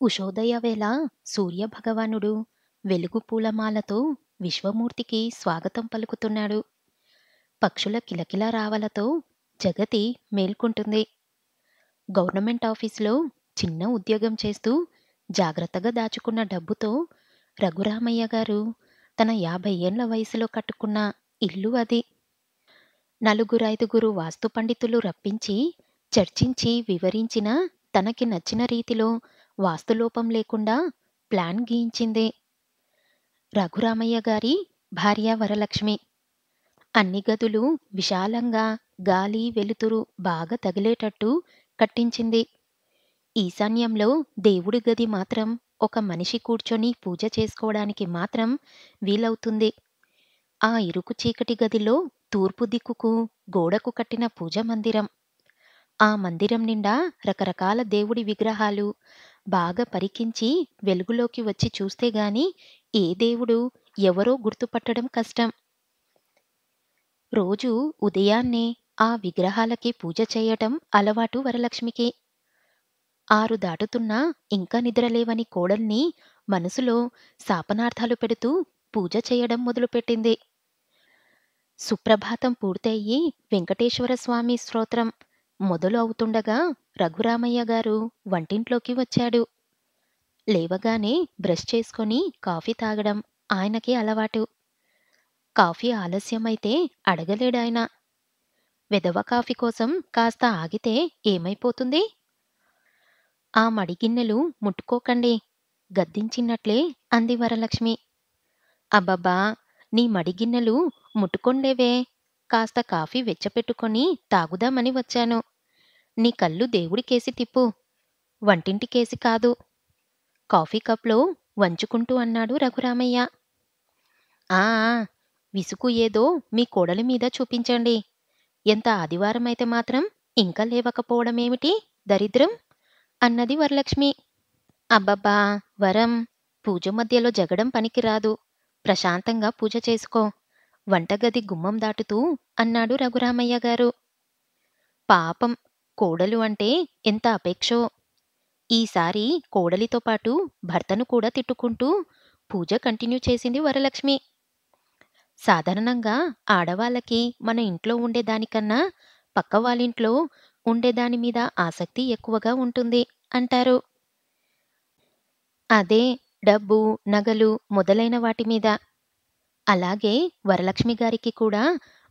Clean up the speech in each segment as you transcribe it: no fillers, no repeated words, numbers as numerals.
ఉషోదయ వేళ సూర్యభగవానుడు వెలుగు పూలమాలతో విశ్వమూర్తికి స్వాగతం పలుకుతున్నాడు. పక్షుల కిలకిల రావలతో జగతి మేల్కొంటుంది. గవర్నమెంట్ ఆఫీసులో చిన్న ఉద్యోగం చేస్తూ జాగ్రత్తగా దాచుకున్న డబ్బుతో రఘురామయ్య గారు తన 50 ఏండ్ల వయసులో కట్టుకున్న ఇల్లు అది. నలుగురైదుగురు వాస్తు పండితులు రప్పించి చర్చించి వివరించిన తనకి నచ్చిన రీతిలో వాస్తులోపం లేకుండా ప్లాన్ గీయించింది రఘురామయ్య గారి భార్య వరలక్ష్మి. అన్ని గదులు విశాలంగా గాలి వెలుతురు బాగా తగిలేటట్టు కట్టించింది. ఈశాన్యంలో దేవుడి గది మాత్రం ఒక మనిషి కూర్చొని పూజ చేసుకోవడానికి మాత్రం వీలవుతుంది. ఆ ఇరుకు చీకటి గదిలో తూర్పు దిక్కుకు గోడకు కట్టిన పూజ మందిరం. ఆ మందిరం నిండా రకరకాల దేవుడి విగ్రహాలు. బాగా పరికించి వెలుగులోకి వచ్చి చూస్తే గాని ఏ దేవుడు ఎవరో గుర్తుపట్టడం కష్టం. రోజు ఉదయాన్నే ఆ విగ్రహాలకి పూజ చేయటం అలవాటు వరలక్ష్మికి. 6 దాటుతున్నా ఇంకా నిద్రలేవని కోడల్ని మనసులో శాపనార్థాలు పెడుతూ పూజ చేయడం మొదలుపెట్టింది. సుప్రభాతం పూర్తయి వెంకటేశ్వర స్వామి స్తోత్రం మొదలు అవుతుండగా రఘురామయ్య గారు వంటింట్లోకి వచ్చాడు. లేవగానే బ్రష్ చేసుకొని కాఫీ తాగడం ఆయనకి అలవాటు. కాఫీ ఆలస్యమైతే అడగలేడాయన. వెధవ కాఫీ కోసం కాస్త ఆగితే ఏమైపోతుంది? ఆ మడిగిన్నెలు ముట్టుకోకండి గద్దించినట్లే అంది వరలక్ష్మి. అబ్బబ్బా, నీ మడిగిన్నెలు ముట్టుకొండేవే, కాస్త కాఫీ వెచ్చపెట్టుకొని తాగుదామని వచ్చాను. నీ కళ్ళు దేవుడికేసి తిప్పు, వంటింటికేసి కాదు, కాఫీ కప్లో వంచుకుంటూ అన్నాడు రఘురామయ్య. ఆ విసుగు ఏదో మీ కోడలి మీద చూపించండి. ఎంత ఆదివారమైతే మాత్రం ఇంకా లేవకపోవడమేమిటి దరిద్రం అన్నది వరలక్ష్మి. అబ్బబ్బా వరం, పూజ మధ్యలో జగడం పనికిరాదు, ప్రశాంతంగా పూజ చేసుకో, వంటగది గుమ్మం దాటుతూ అన్నాడు రఘురామయ్య గారు. పాపం, కోడలు అంటే ఎంత అపేక్షో. ఈసారి కోడలితో పాటు భర్తను కూడా తిట్టుకుంటూ పూజ కంటిన్యూ చేసింది వరలక్ష్మి. సాధారణంగా ఆడవాళ్ళకి మన ఇంట్లో ఉండేదానికన్నా పక్క వాళ్ళింట్లో ఉండేదాని మీద ఆసక్తి ఎక్కువగా ఉంటుంది అంటారు. అదే డబ్బు, నగలు మొదలైన వాటి మీద. అలాగే వరలక్ష్మి గారికి కూడా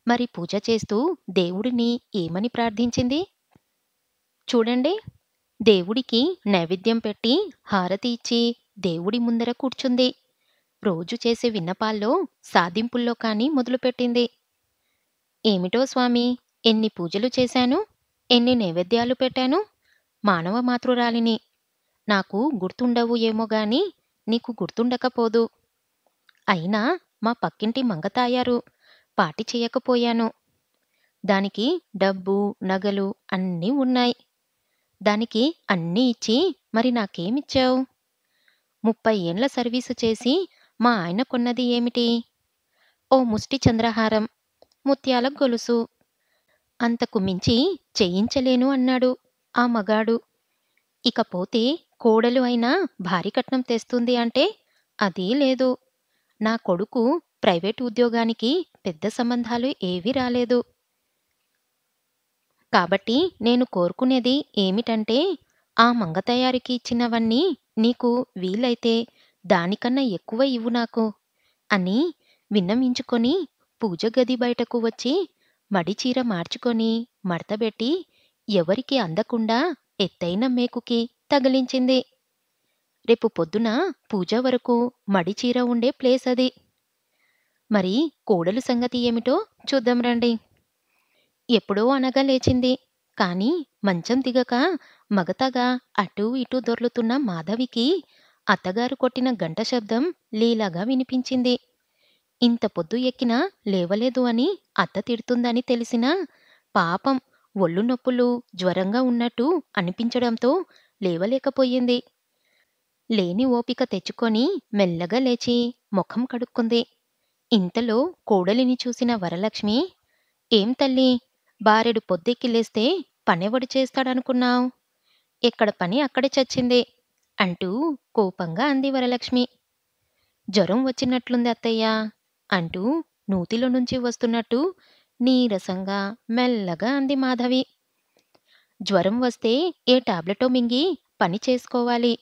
మరి పూజ చేస్తూ దేవుడిని ఏమని ప్రార్థించింది చూడండి. దేవుడికి నైవేద్యం పెట్టి హారతి ఇచ్చి దేవుడి ముందర కూర్చుంది. రోజు చేసే విన్నపాల్లో సాధింపుల్లో కానీ మొదలుపెట్టింది. ఏమిటో స్వామి, ఎన్ని పూజలు చేశాను, ఎన్ని నైవేద్యాలు పెట్టాను, మానవ మాతృరాలిని, నాకు గుర్తుండవు ఏమో గాని నీకు గుర్తుండకపోదు. అయినా మా పక్కింటి మంగతాయారు పాటి చేయకపోయాను. దానికి డబ్బు నగలు అన్నీ ఉన్నాయి. దానికి అన్నీ ఇచ్చి మరి నాకేమిచ్చావు? 30 ఏండ్ల సర్వీసు చేసి మా ఆయన కొన్నది ఏమిటి? ఓ ముష్టి చంద్రహారం, ముత్యాల గొలుసు. అంతకు మించి చేయించలేను అన్నాడు ఆ మగాడు. ఇకపోతే కోడలు అయినా భారీ కట్నం తెస్తుంది అంటే అదీ లేదు. నా కొడుకు ప్రైవేటు ఉద్యోగానికి పెద్ద సంబంధాలు ఏవీ రాలేదు. కాబట్టి నేను కోరుకునేది ఏమిటంటే, ఆ మంగతయారికి ఇచ్చినవన్నీ నీకు వీలైతే దానికన్నా ఎక్కువ ఇవ్వు నాకు అని విన్నవించుకొని పూజ గది బయటకు వచ్చి మడిచీర మార్చుకొని మడతబెట్టి ఎవరికి అందకుండా ఎత్తైన మేకుకి తగిలించింది. రేపు పొద్దున పూజ వరకు మడిచీర ఉండే ప్లేస్ అది. మరి కోడలు సంగతి ఏమిటో చూద్దాం రండి. ఎప్పుడో అనగా లేచింది. కాని మంచం దిగక మగతగా అటూ ఇటూ దొర్లుతున్న మాధవికి అత్తగారు కొట్టిన గంట శబ్దం లీలగా వినిపించింది. ఇంత పొద్దు ఎక్కినా లేవలేదు అని అత్త తిడుతుందని తెలిసినా పాపం ఒళ్ళు నొప్పులు జ్వరంగా ఉన్నట్టు అనిపించడంతో లేవలేకపోయింది. లేని ఓపిక తెచ్చుకొని మెల్లగా లేచి ముఖం కడుక్కుంది. ఇంతలో కోడలిని చూసిన వరలక్ష్మి, ఏం తల్లీ, బారెడు పొద్దెక్కి లేస్తే పనెవడు చేస్తాడనుకున్నావ్? ఎక్కడ పని అక్కడే చచ్చింది. అంటూ కోపంగా అంది వరలక్ష్మి. జ్వరం వచ్చినట్లుంది అత్తయ్యా అంటూ నూతిలో నుంచి వస్తున్నట్టు నీరసంగా మెల్లగా అంది మాధవి. జ్వరం వస్తే ఏ టాబ్లెటో మింగి పని చేసుకోవాలి.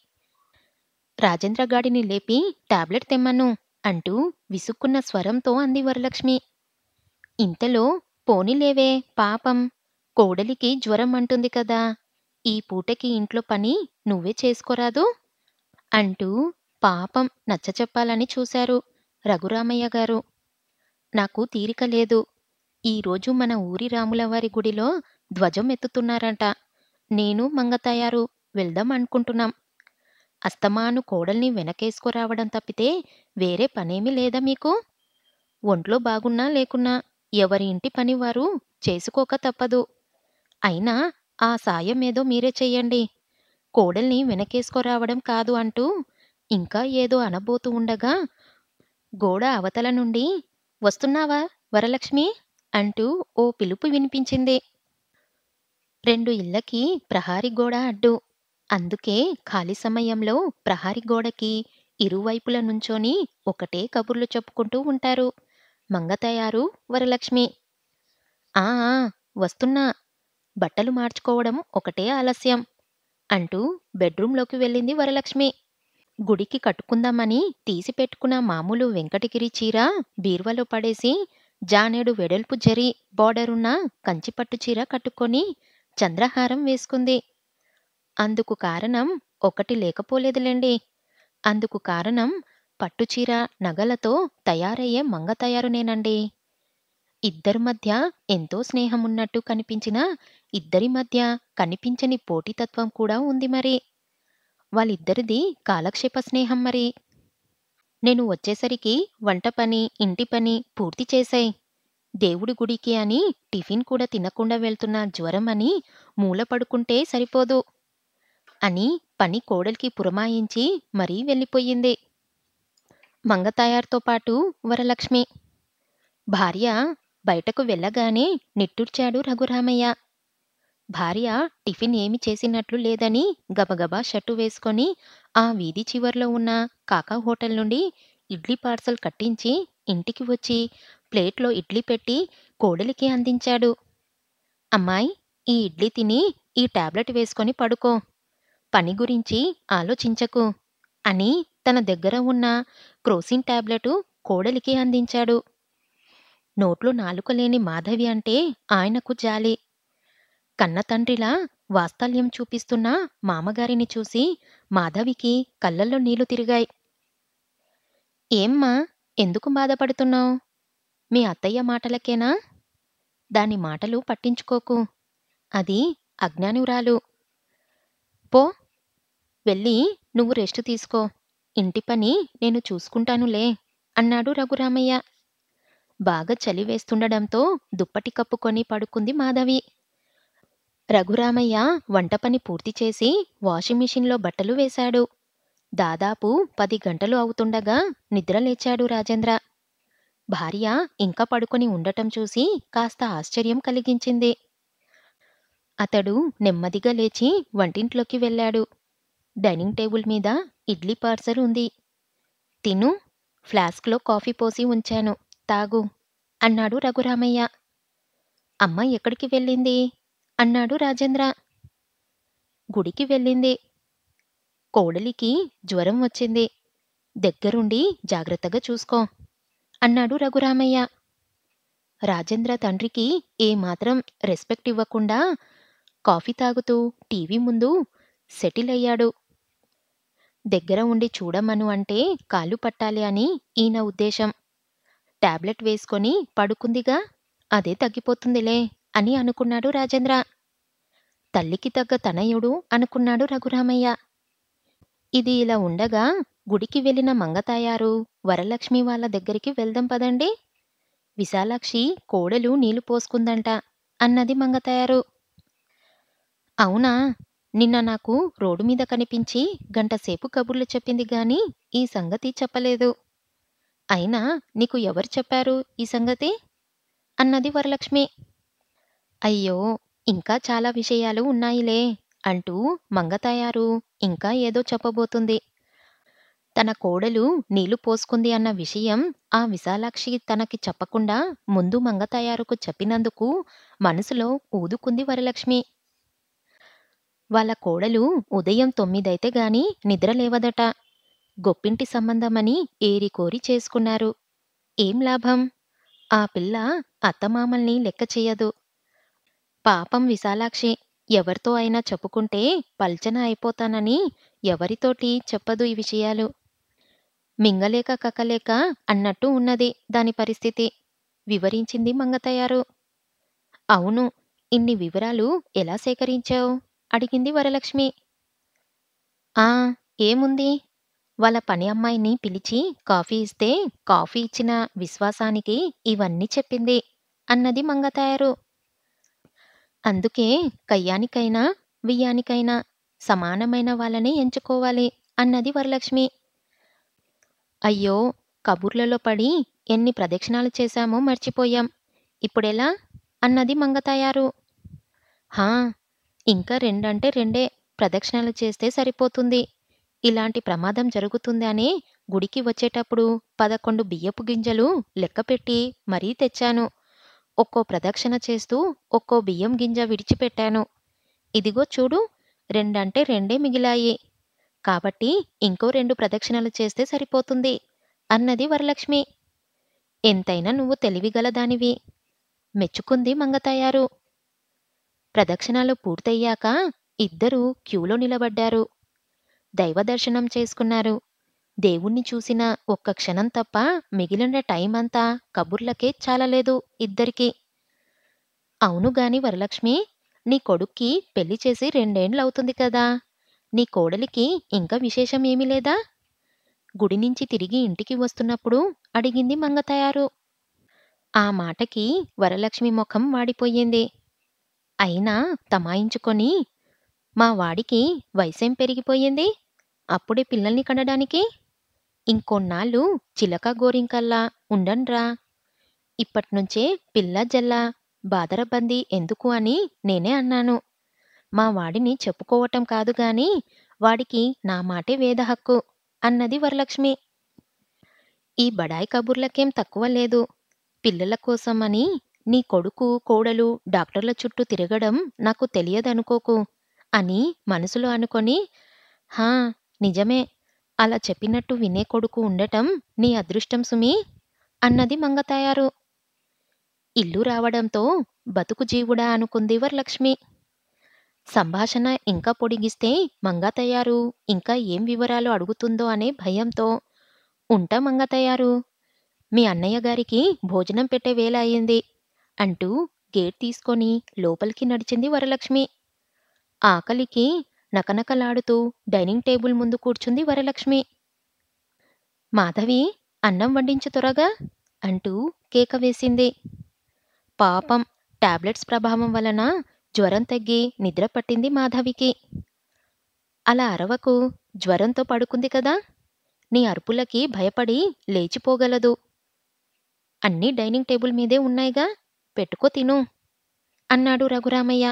రాజేంద్రగాడిని లేపి టాబ్లెట్ తెమ్మను అంటూ విసుక్కున్న స్వరంతో అంది వరలక్ష్మి. ఇంతలో పోనీలేవే పాపం, కోడలికి జ్వరం అంటుంది కదా, ఈ పూటకి ఇంట్లో పని నువ్వే చేసుకోరాదు అంటూ పాపం నచ్చచెప్పాలని చూశారు రఘురామయ్య గారు. నాకు తీరిక లేదు. ఈరోజు మన ఊరి రాములవారి గుడిలో ధ్వజం ఎత్తుతున్నారంట. నేను మంగతాయారు వెళ్దాం అనుకుంటున్నాం. అస్తమాను కోడల్ని వెనకేసుకురావడం తప్పితే వేరే పనేమీ లేదా మీకు? ఒంట్లో బాగున్నా లేకున్నా ఎవరి ఇంటి పని వారు చేసుకోక తప్పదు. అయినా ఆ సాయం ఏదో మీరే చెయ్యండి. కోడల్ని వెనకేసుకురావడం కాదు అంటూ ఇంకా ఏదో అనబోతూ ఉండగా గోడ అవతల నుండి వస్తున్నావా వరలక్ష్మి అంటూ ఓ పిలుపు వినిపించింది. 2 ఇళ్ళకి ప్రహారీ గోడ అడ్డు. అందుకే ఖాళీ సమయంలో ప్రహారీ గోడకి ఇరువైపుల నుంచొని ఒకటే కబుర్లు చెప్పుకుంటూ ఉంటారు మంగతయారు, వరలక్ష్మి. ఆ ఆ, వస్తున్నా, బట్టలు మార్చుకోవడం ఒకటే ఆలస్యం అంటూ బెడ్రూంలోకి వెళ్ళింది వరలక్ష్మి. గుడికి కట్టుకుందామని తీసిపెట్టుకున్న మామూలు వెంకటగిరి చీర బీర్వాలో పడేసి జానెడు వెడల్పు జరి బార్డరున్న కంచిపట్టు చీర కట్టుకొని చంద్రహారం వేసుకుంది. అందుకు కారణం ఒకటి లేకపోలేదులేండి. అందుకు కారణం పట్టుచీర నగలతో తయారయ్యే మంగతయారునేనండి. ఇద్దరి మధ్య ఎంతో స్నేహమున్నట్టు కనిపించినా ఇద్దరి మధ్య కనిపించని పోటీతత్వం కూడా ఉంది మరి. వాళ్ళిద్దరిది కాలక్షేప స్నేహం మరి. నేను వచ్చేసరికి వంట పని, ఇంటి పని పూర్తి చేశాయి. దేవుడి గుడికి అని టిఫిన్ కూడా తినకుండా వెళ్తున్న జ్వరం అని మూల పడుకుంటే సరిపోదు అని పని కోడలికి పురమాయించి మరీ వెళ్ళిపోయింది మంగతాయార్తో పాటు వరలక్ష్మి. భార్య బయటకు వెళ్ళగానే నిట్టూర్చాడు రఘురామయ్య. భార్య టిఫిన్ ఏమి చేసినట్లు లేదని గబగబా షర్టు వేసుకొని ఆ వీధి చివర్లో ఉన్న కాకా హోటల్ నుండి ఇడ్లీ పార్సల్ కట్టించి ఇంటికి వచ్చి ప్లేట్లో ఇడ్లీ పెట్టి కోడలికి అందించాడు. అమ్మాయి, ఈ ఇడ్లీ తిని ఈ టాబ్లెట్ వేసుకొని పడుకో, పని గురించి ఆలోచించకు అని తన దగ్గర ఉన్న క్రోసిన్ టాబ్లెటు కోడలికి అందించాడు. నోట్లో నాలుక లేని మాధవి అంటే ఆయనకు జాలి. కన్నతండ్రిలా వాత్సల్యం చూపిస్తున్న మామగారిని చూసి మాధవికి కళ్ళల్లో నీళ్లు తిరిగాయి. ఏమ్మా, ఎందుకు బాధపడుతున్నావు? మీ అత్తయ్య మాటలకేనా? దాని మాటలు పట్టించుకోకు. అది అజ్ఞానురాలు. పో, వెళ్ళి నువ్వు రెస్ట్ తీసుకో. ఇంటి పని నేను చూసుకుంటానులే అన్నాడు రఘురామయ్య. బాగా చలి వేస్తుండడంతో దుప్పటి కప్పుకొని పడుకుంది మాధవి. రఘురామయ్య వంట పని పూర్తి చేసి వాషింగ్ మిషన్లో బట్టలు వేశాడు. దాదాపు 10 గంటలు అవుతుండగా నిద్రలేచాడు రాజేంద్ర. భార్య ఇంకా పడుకొని ఉండటం చూసి కాస్త ఆశ్చర్యం కలిగించింది. అతడు నెమ్మదిగా లేచి వంటింట్లోకి వెళ్ళాడు. డైనింగ్ టేబుల్ మీద ఇడ్లీ పార్సల్ ఉంది. తిను, ఫ్లాస్క్లో కాఫీ పోసి ఉంచాను, తాగు అన్నాడు రఘురామయ్య. అమ్మ ఎక్కడికి వెళ్ళింది అన్నాడు రాజేంద్ర. గుడికి వెళ్ళింది. కోడలికి జ్వరం వచ్చింది, దగ్గరుండి జాగ్రత్తగా చూసుకో అన్నాడు రఘురామయ్య. రాజేంద్ర తండ్రికి ఏమాత్రం రెస్పెక్ట్ ఇవ్వకుండా కాఫీ తాగుతూ టీవీ ముందు సెటిల్ అయ్యాడు. దగ్గర ఉండి చూడమను అంటే కాళ్ళు పట్టాలి అని ఈయన ఉద్దేశం. టాబ్లెట్ వేసుకొని పడుకుందిగా, అదే తగ్గిపోతుందిలే అని అనుకున్నాడు రాజేంద్ర. తల్లికి తగ్గ తనయుడు అనుకున్నాడు రఘురామయ్య. ఇది ఇలా ఉండగా గుడికి వెళ్ళిన మంగతాయారు వరలక్ష్మి వాళ్ళ దగ్గరికి వెళ్దాం పదండి, విశాలాక్షి కోడలు నీళ్లు పోసుకుందంట అన్నది మంగతాయారు. అవునా, నిన్న నాకు రోడ్డు మీద కనిపించి గంటసేపు కబుర్లు చెప్పింది గాని ఈ సంగతి చెప్పలేదు. అయినా నీకు ఎవరు చెప్పారు ఈ సంగతి అన్నది వరలక్ష్మి. అయ్యో, ఇంకా చాలా విషయాలు ఉన్నాయిలే అంటూ మంగతాయారు ఇంకా ఏదో చెప్పబోతుంది. తన కోడలు నీళ్లు పోసుకుంది అన్న విషయం ఆ విశాలాక్షి తనకి చెప్పకుండా ముందు మంగతాయారుకు చెప్పినందుకు మనసులో ఊదుకుంది వరలక్ష్మి. వాళ్ళ కోడలు ఉదయం 9 గాని నిద్రలేవదట. గొప్పింటి సంబంధమని ఏరికోరి చేసుకున్నారు. ఏం లాభం? ఆ పిల్ల అత్తమామల్ని లెక్క చెయ్యదు. పాపం విశాలాక్షి ఎవరితో అయినా చెప్పుకుంటే పల్చన అయిపోతానని ఎవరితోటి చెప్పదు ఈ విషయాలు. మింగలేక కక్కలేక అన్నట్టు ఉన్నది దాని పరిస్థితి వివరించింది మంగతయారు. అవును, ఇన్ని వివరాలు ఎలా సేకరించావు? అడిగింది వరలక్ష్మి. ఆ ఏముంది, వాళ్ళ పని అమ్మాయిని పిలిచి కాఫీ ఇస్తే కాఫీ ఇచ్చిన విశ్వాసానికి ఇవన్నీ చెప్పింది అన్నది మంగతాయారు. అందుకే కయ్యానికైనా వియ్యానికైనా సమానమైన వాళ్ళని ఎంచుకోవాలి అన్నది వరలక్ష్మి. అయ్యో, కబుర్లలో పడి ఎన్ని ప్రదక్షిణాలు చేశామో మర్చిపోయాం. ఇప్పుడెలా? అన్నది మంగతాయారు. హా, ఇంకా రెండంటే రెండే ప్రదక్షిణాలు చేస్తే సరిపోతుంది. ఇలాంటి ప్రమాదం జరుగుతుంది అని గుడికి వచ్చేటప్పుడు 11 బియ్యపు గింజలు లెక్కపెట్టి మరీ తెచ్చాను. ఒక్కో ప్రదక్షిణ చేస్తూ ఒక్కో బియ్యం గింజ విడిచిపెట్టాను. ఇదిగో చూడు, రెండంటే రెండే మిగిలాయి. కాబట్టి ఇంకో 2 ప్రదక్షిణలు చేస్తే సరిపోతుంది అన్నది వరలక్ష్మి. ఎంతైనా నువ్వు తెలివిగలదానివి మెచ్చుకుంది మంగతాయారు. ప్రదక్షిణాలు పూర్తయ్యాక ఇద్దరూ క్యూలో నిలబడ్డారు. దైవదర్శనం చేసుకున్నారు. దేవుణ్ణి చూసిన ఒక్క క్షణం తప్ప మిగిలిన టైం అంతా కబుర్లకే చాలలేదు ఇద్దరికీ. అవునుగాని వరలక్ష్మి, నీ కొడుక్కి పెళ్లి చేసి 2 ఏండ్లవుతుంది కదా. నీ కోడలికి ఇంకా విశేషం ఏమీ లేదా? గుడినించి తిరిగి ఇంటికి వస్తున్నప్పుడు అడిగింది మంగతాయారు. ఆ మాటకి వరలక్ష్మి ముఖం వాడిపోయింది. అయినా తమాయించుకొని, మా వాడికి వయసేం పెరిగిపోయింది? అప్పుడే పిల్లల్ని కనడానికి? ఇంకొన్నాళ్ళు చిలక గోరింకల్లా ఉండండ్రా. ఇప్పట్నుంచే పిల్ల జల్ల బాదరబందీ ఎందుకు అని నేనే అన్నాను. మా వాడిని చెప్పుకోవటం కాదుగాని వాడికి నా మాటే వేదహక్కు అన్నది వరలక్ష్మి. ఈ బడాయి కబుర్లకేం తక్కువ లేదు. పిల్లల కోసమని నీ కొడుకు కోడలు డాక్టర్ల చుట్టూ తిరగడం నాకు తెలియదనుకోకు అని మనసులో అనుకొని, హా, నిజమే, అలా చెప్పినట్టు వినే కొడుకు ఉండటం నీ అదృష్టం సుమీ అన్నది మంగతాయారు. ఇల్లు రావడంతో బతుకు జీవుడా అనుకుంది వరలక్ష్మి. సంభాషణ ఇంకా పొడిగిస్తే మంగతయారు ఇంకా ఏం వివరాలు అడుగుతుందో అనే భయంతో, ఉంటా మంగతయారు, మీ అన్నయ్య గారికి భోజనం పెట్టే వేళ అయింది అంటూ గేట్ తీసుకొని లోపలికి నడిచింది వరలక్ష్మి. ఆకలికి నకనకలాడుతూ డైనింగ్ టేబుల్ ముందు కూర్చుంది వరలక్ష్మి. మాధవి, అన్నం వడ్డించు త్వరగా అంటూ కేక వేసింది. పాపం, టాబ్లెట్స్ ప్రభావం వలన జ్వరం తగ్గి నిద్ర పట్టింది మాధవికి. అలా అరవకు, జ్వరంతో పడుకుంది కదా. నీ అరుపులకి భయపడి లేచిపోగలదు. అన్నీ డైనింగ్ టేబుల్ మీదే ఉన్నాయిగా, పెట్టుకో తిను అన్నాడు రఘురామయ్య.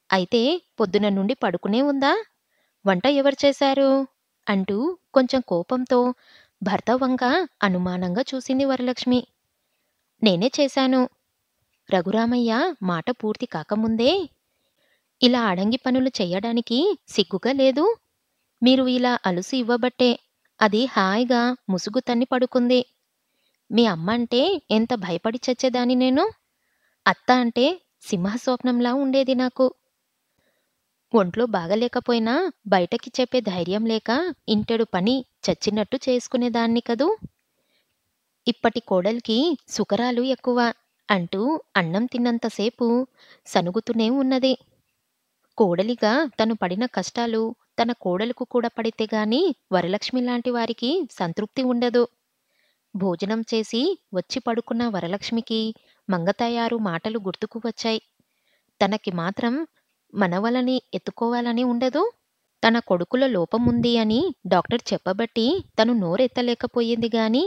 అయితే పొద్దున నుండి పడుకునే ఉందా? వంట ఎవరు చేశారు? అంటూ కొంచెం కోపంతో భర్త వంక అనుమానంగా చూసింది వరలక్ష్మి. నేనే చేశాను. రఘురామయ్య మాట పూర్తి కాకముందే, ఇలా అడంగి పనులు చెయ్యడానికి సిగ్గుగా లేదు? మీరు ఇలా అలుసు ఇవ్వబట్టే అది హాయిగా ముసుగు తన్ని పడుకుంది. మీ అమ్మ అంటే ఎంత భయపడి చచ్చేదాన్ని నేను. అత్త అంటే సింహస్వప్నంలా ఉండేది నాకు. ఒంట్లో బాగలేకపోయినా బయటకి చెప్పే ధైర్యం లేక ఇంటెడు పని చచ్చినట్టు చేసుకునేదాన్ని కదూ. ఇప్పటి కోడలికి సుకరాలు ఎక్కువ అంటూ అన్నం తిన్నంతసేపు సనుగుతూనే ఉన్నది. కోడలిగా తను పడిన కష్టాలు తన కోడలుకు కూడా పడితే గాని వరలక్ష్మి లాంటి వారికి సంతృప్తి ఉండదు. భోజనం చేసి వచ్చి పడుకున్న వరలక్ష్మికి మంగతాయారు మాటలు గుర్తుకు వచ్చాయి. తనకి మాత్రం మనవలని ఎత్తుకోవాలని ఉండదు. తన కొడుకులో లోపముంది అని డాక్టర్ చెప్పబట్టి తను నోరెత్తలేకపోయింది గాని,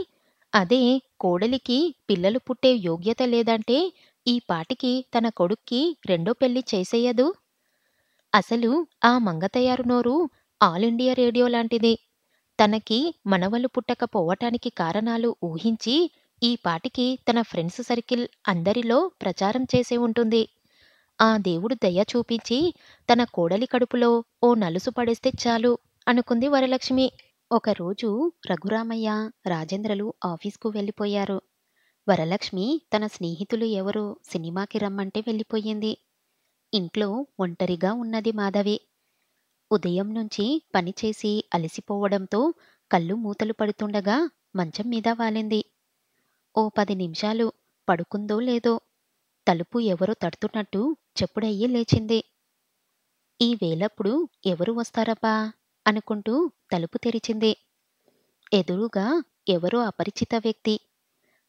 అదే కోడలికి పిల్లలు పుట్టే యోగ్యత లేదంటే ఈ పాటికి తన కొడుక్కి రెండో పెళ్లి చేసేయదు. అసలు ఆ మంగతయారు నోరు ఆల్ ఇండియా రేడియో లాంటిది. తనకి మనవలు పుట్టకపోవటానికి కారణాలు ఊహించి, ఈ పాటికి తన ఫ్రెండ్స్ సర్కిల్ అందరిలో ప్రచారం చేసే ఉంటుంది. ఆ దేవుడు దయ చూపించి తన కోడలి కడుపులో ఓ నలుసు పడేస్తే చాలు అనుకుంది వరలక్ష్మి. ఒకరోజు రఘురామయ్య, రాజేంద్రలు ఆఫీస్‌కు వెళ్ళిపోయారు. వరలక్ష్మి తన స్నేహితులు ఎవరో సినిమాకి రమ్మంటే వెళ్ళిపోయింది. ఇంట్లో ఒంటరిగా ఉన్నది మాధవి. ఉదయం నుంచి పనిచేసి అలసిపోవడంతో కళ్ళు మూతలు పడుతుండగా మంచం మీద వాలింది. ఓ 10 నిమిషాలు పడుకుందో లేదో తలుపు ఎవరో తడుతున్నట్టు చెప్పుడయ్యి లేచింది. ఈ వేళప్పుడు ఎవరు వస్తారబ్బా అనుకుంటూ తలుపు తెరిచింది. ఎదురుగా ఎవరో అపరిచిత వ్యక్తి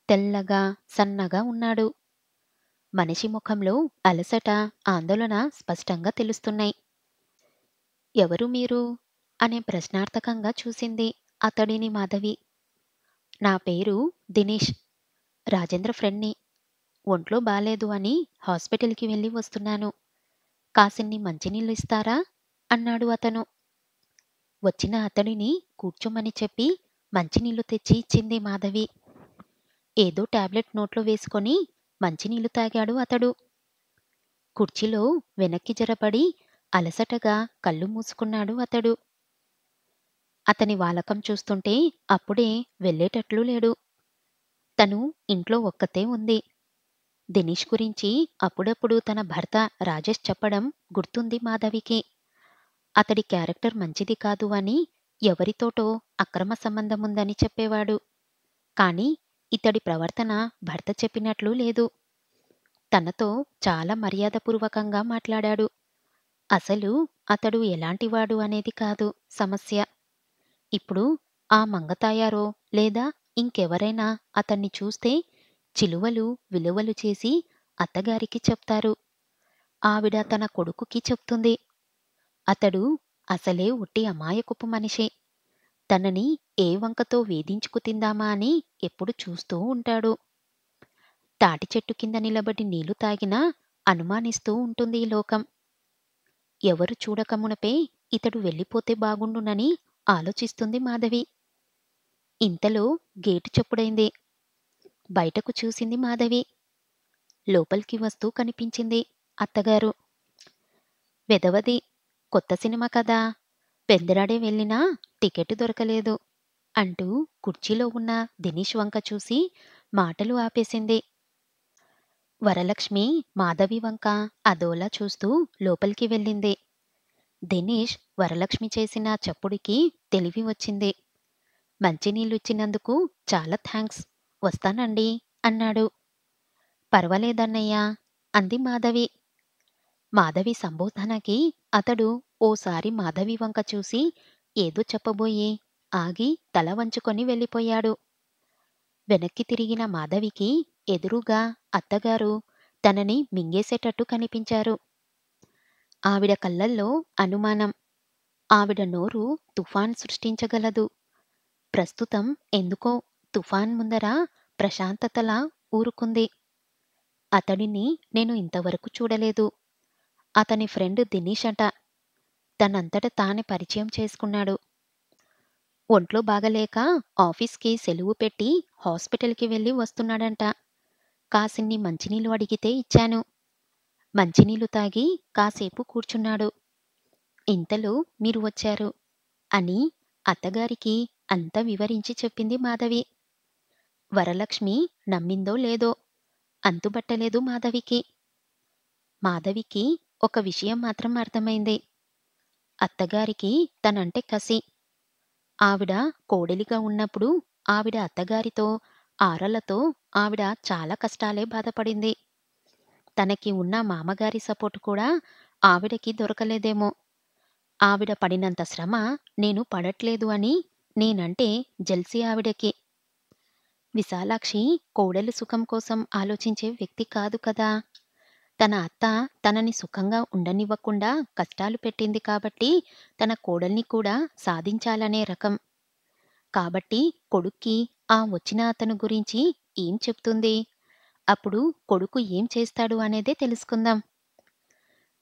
తెల్లగా, సన్నగా ఉన్నాడు. మనిషి ముఖంలో అలసట, ఆందోళన స్పష్టంగా తెలుస్తున్నాయి. ఎవరు మీరు? అనే ప్రశ్నార్థకంగా చూసింది అతడిని మాధవి. నా పేరు దినేష్. రాజేంద్ర ఫ్రెండ్‌ని. ఒంట్లో బాలేదు అని హాస్పిటల్‌కి వెళ్ళి వస్తున్నాను. కాసిన్ని మంచినీళ్ళు ఇస్తారా? అన్నాడు అతను. వచ్చిన అతడిని కూర్చోమని చెప్పి మంచినీళ్ళు తెచ్చి ఇచ్చింది మాధవి. ఏదో టాబ్లెట్ నోట్లో వేసుకొని మంచినీళ్ళు తాగాడు అతడు. కుర్చీలో వెనక్కి జరపడి అలసటగా కళ్ళు మూసుకున్నాడు అతడు. అతని వాలకం చూస్తుంటే అప్పుడే వెళ్ళేటట్లు లేడు. తను ఇంట్లో ఒక్కతే ఉంది. దినేష్ గురించి అప్పుడప్పుడు తన భర్త రాజేష్ చెప్పడం గుర్తుంది మాధవికి. అతడి క్యారెక్టర్ మంచిది కాదు అని ఎవరితోటో అక్రమ సంబంధముందని చెప్పేవాడు. కాని ఇతడి ప్రవర్తన భర్త చెప్పినట్లు లేదు. తనతో చాలా మర్యాదపూర్వకంగా మాట్లాడాడు. అసలు అతడు ఎలాంటివాడు అనేది కాదు సమస్య. ఇప్పుడు ఆ మంగతాయారో లేదా ఇంకెవరైనా అతన్ని చూస్తే చిలువలు విలువలు చేసి అత్తగారికి చెప్తారు. ఆవిడ తన కొడుకుకి చెప్తుంది. అతడు అసలే ఒట్టి అమాయకపు మనిషి. తనని ఏ వంకతో వేధించుకు తిందామా అని ఎప్పుడు చూస్తూ ఉంటాడు. తాటి చెట్టు కింద నిలబడి నీళ్లు తాగినా అనుమానిస్తూ ఉంటుంది ఈ లోకం. ఎవరు చూడకమునపే ఇతడు వెళ్ళిపోతే బాగుండునని ఆలోచిస్తుంది మాధవి. ఇంతలో గేటు చప్పుడైంది. బయటకు చూసింది మాధవి. లోపలికి వస్తూ కనిపించింది అత్తగారు. వెధవది, కొత్త సినిమా కదా, పెందరాడే వెళ్ళినా టికెట్ దొరకలేదు అంటూ కుర్చీలో ఉన్న దినేష్ వంక చూసి మాటలు ఆపేసింది. వరలక్ష్మి మాధవి వంక అదోలా చూస్తూ లోపలికి వెళ్ళింది. దినేష్ వరలక్ష్మి చేసిన చప్పుడికి తెలివి వచ్చింది. మంచినీళ్ళిచ్చినందుకు చాలా థాంక్స్. వస్తానండి అన్నాడు. పర్వాలేదన్నయ్యా అంది మాధవి. మాధవి సంబోధనకి అతడు ఓసారి మాధవి వంక చూసి ఏదో చెప్పబోయి ఆగి తల వంచుకొని వెళ్ళిపోయాడు. వెనక్కి తిరిగిన మాధవికి ఎదురుగా అత్తగారు తనని మింగేసేటట్టు కనిపించారు. ఆవిడ కళ్ళల్లో అనుమానం. ఆవిడ నోరు తుఫాన్ సృష్టించగలదు. ప్రస్తుతం ఎందుకో తుఫాన్ ముందర ప్రశాంతతలా ఊరుకుంది. అతడిని నేను ఇంతవరకు చూడలేదు. అతని ఫ్రెండ్ దినేష్ అట. తనంతట తానే పరిచయం చేసుకున్నాడు. ఒంట్లో బాగలేక ఆఫీస్‌కి సెలవు పెట్టి హాస్పిటల్‌కి వెళ్ళి వస్తున్నాడంట. కాసిన్ని మంచినీళ్ళు అడిగితే ఇచ్చాను. మంచినీళ్ళు తాగి కాసేపు కూర్చున్నాడు. ఇంతలో మీరు వచ్చారు అని అత్తగారికి అంతా వివరించి చెప్పింది మాధవి. వరలక్ష్మి నమ్మిందో లేదో అంతుబట్టలేదు మాధవికి. మాధవికి ఒక విషయం మాత్రం అర్థమైంది. అత్తగారికి తనంటే కసి. ఆవిడ కోడలిగా ఉన్నప్పుడు ఆవిడ అత్తగారితో, ఆరలతో ఆవిడ చాలా కష్టాలే బాధపడింది. తనకి ఉన్న మామగారి సపోర్ట్ కూడా ఆవిడకి దొరకలేదేమో. ఆవిడ పడినంత శ్రమ నేను పడట్లేదు అని నేనంటే జెల్సీ ఆవిడకి. విశాలాక్షి కోడలి సుఖం కోసం ఆలోచించే వ్యక్తి కాదు కదా! తన అత్త తనని సుఖంగా ఉండనివ్వకుండా కష్టాలు పెట్టింది కాబట్టి తన కోడల్ని కూడా సాధించాలనే రకం. కాబట్టి కొడుక్కి ఆ వచ్చిన అతను గురించి ఏం చెప్తుంది? అప్పుడు కొడుకు ఏం చేస్తాడు అనేదే తెలుసుకుందాం.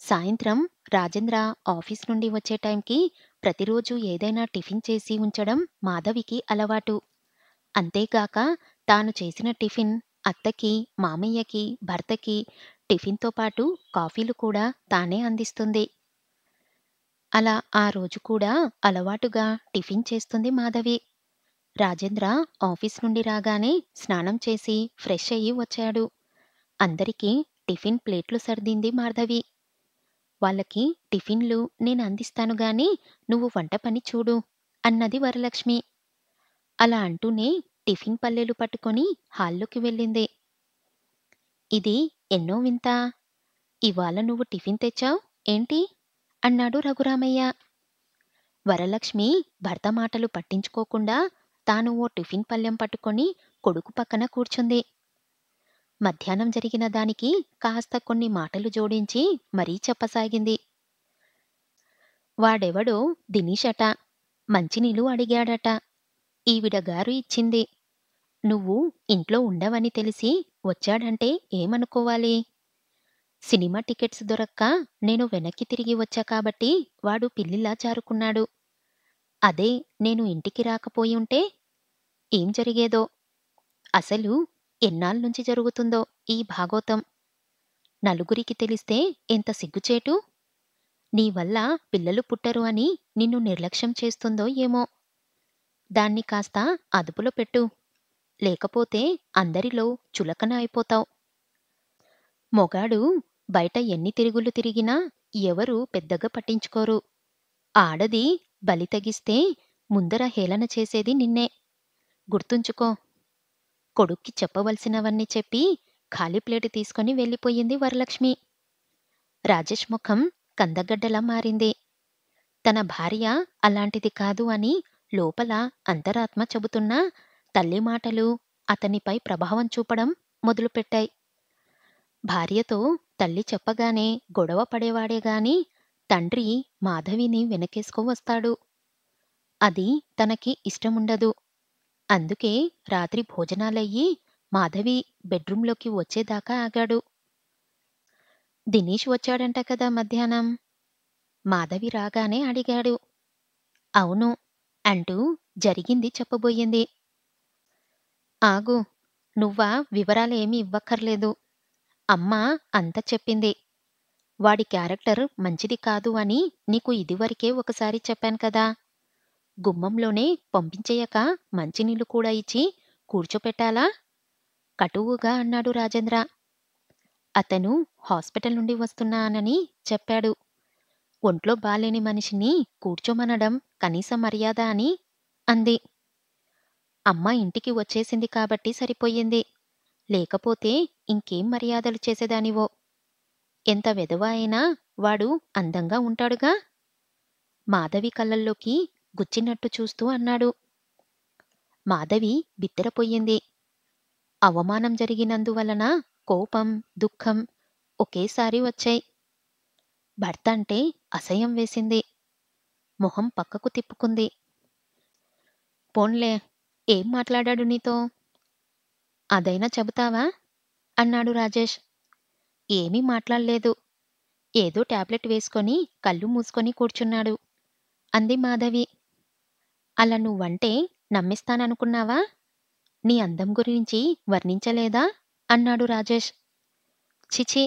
సాయంత్రం రాజేంద్ర ఆఫీస్ నుండి వచ్చే టైంకి ప్రతిరోజు ఏదైనా టిఫిన్ చేసి ఉంచడం మాధవికి అలవాటు. అంతేగాక తాను చేసిన టిఫిన్ అత్తకి, మామయ్యకి, భర్తకి టిఫిన్‌తో పాటు కాఫీలు కూడా తానే అందిస్తుంది. అలా ఆ రోజు కూడా అలవాటుగా టిఫిన్ చేస్తుంది మాధవి. రాజేంద్ర ఆఫీస్ నుండి రాగానే స్నానం చేసి ఫ్రెష్ అయ్యి వచ్చాడు. అందరికీ టిఫిన్ ప్లేట్లు సర్దింది మాధవి. వాళ్ళకి టిఫిన్‌లు నేనందిస్తాను గాని నువ్వు వంట పని చూడు అన్నది వరలక్ష్మి. అలా అంటూనే టిఫిన్ పల్లెలు పట్టుకొని హాల్లోకి వెళ్ళింది. ఇది ఎన్నో వింత! ఇవాళ నువ్వు టిఫిన్ తెచ్చావ్ ఏంటి? అన్నాడు రఘురామయ్య. వరలక్ష్మి భర్త మాటలు పట్టించుకోకుండా తాను ఓ టిఫిన్ పళ్ళెం పట్టుకొని కొడుకు పక్కన కూర్చుంది. మధ్యాహ్నం జరిగిన దానికి కాస్త కొన్ని మాటలు జోడించి మరీ చెప్పసాగింది. వాడెవడో దినేషట. మంచినీళ్ళు అడిగాడట. ఈవిడగారు ఇచ్చింది. నువ్వు ఇంట్లో ఉండవని తెలిసి వచ్చాడంటే ఏమనుకోవాలి? సినిమా టికెట్స్ దొరక్క నేను వెనక్కి తిరిగి వచ్చా కాబట్టి వాడు పిల్లిలా జారుకున్నాడు. అదే నేను ఇంటికి రాకపోయుంటే ఏం జరిగేదో! అసలు ఎన్నాళ్ళనుంచి జరుగుతుందో ఈ భాగోతం. నలుగురికి తెలిస్తే ఎంత సిగ్గుచేటు! నీ వల్ల పిల్లలు పుట్టరు అని నిన్ను నిర్లక్ష్యం చేస్తుందో ఏమో! దాన్ని కాస్త అదుపులో పెట్టు. లేకపోతే అందరిలో చులకన అయిపోతావ్. మొగాడు బయట ఎన్ని తిరుగుళ్ళు తిరిగినా ఎవరూ పెద్దగా పట్టించుకోరు. ఆడది బలి తెగిస్తే ముందర హేళన చేసేది నిన్నే. గుర్తుంచుకో. కొడుక్కి చెప్పవలసినవన్నీ చెప్పి ఖాళీ ప్లేటు తీసుకొని వెళ్ళిపోయింది వరలక్ష్మి. రాజేష్ ముఖం కందగడ్డలా మారింది. తన భార్య అలాంటిది కాదు అని లోపల అంతరాత్మ చెబుతున్నా తల్లి మాటలు అతనిపై ప్రభావం చూపడం మొదలుపెట్టాయి. భార్యతో తల్లి చెప్పగానే గొడవ పడేవాడే గాని తండ్రి మాధవిని వెనకేసుకో వస్తాడు. అది తనకి ఇష్టముండదు. అందుకే రాత్రి భోజనాలయ్యి మాధవి బెడ్రూంలోకి వచ్చేదాకా ఆగాడు. దినేష్ వచ్చాడంట కదా మధ్యాహ్నం? మాధవి రాగానే అడిగాడు. అవును అంటూ జరిగింది చెప్పబోయింది. ఆగు, నువ్వా వివరాలేమీ ఇవ్వక్కర్లేదు. అమ్మ అంతా చెప్పింది. వాడి క్యారెక్టర్ మంచిది కాదు అని నీకు ఇదివరకే ఒకసారి చెప్పాను కదా! గుమ్మంలోనే పంపించేయక మంచినీళ్ళు కూడా ఇచ్చి కూర్చోపెట్టాలా? కటువుగా అన్నాడు రాజేంద్ర. అతను హాస్పిటల్ నుండి వస్తున్నానని చెప్పాడు. ఒంట్లో బాలేని మనిషిని కూర్చోమనడం కనీస మర్యాద అని అంది. అమ్మ ఇంటికి వచ్చేసింది కాబట్టి సరిపోయింది. లేకపోతే ఇంకేం మర్యాదలు చేసేదానివో. ఎంత వెధవ అయినా వాడు అందంగా ఉంటాడుగా? మాధవి కళ్ళల్లోకి గుచ్చినట్టు చూస్తూ అన్నాడు. మాధవి బిత్తరపోయింది. అవమానం జరిగినందువలన కోపం, దుఃఖం ఒకేసారి వచ్చాయి. భర్త అంటే అసహ్యం వేసింది. మొహం పక్కకు తిప్పుకుంది. పోన్లే, ఏం మాట్లాడాడు నీతో? అదైనా చెబుతావా? అన్నాడు రాజేష్. ఏమీ మాట్లాడలేదు. ఏదో టాబ్లెట్ వేసుకొని కళ్ళు మూసుకొని కూర్చున్నాడు అంది మాధవి. అలా నువ్వంటే నమ్మిస్తాననుకున్నావా? నీ అందం గురించి వర్ణించలేదా? అన్నాడు రాజేష్. ఛిఛి,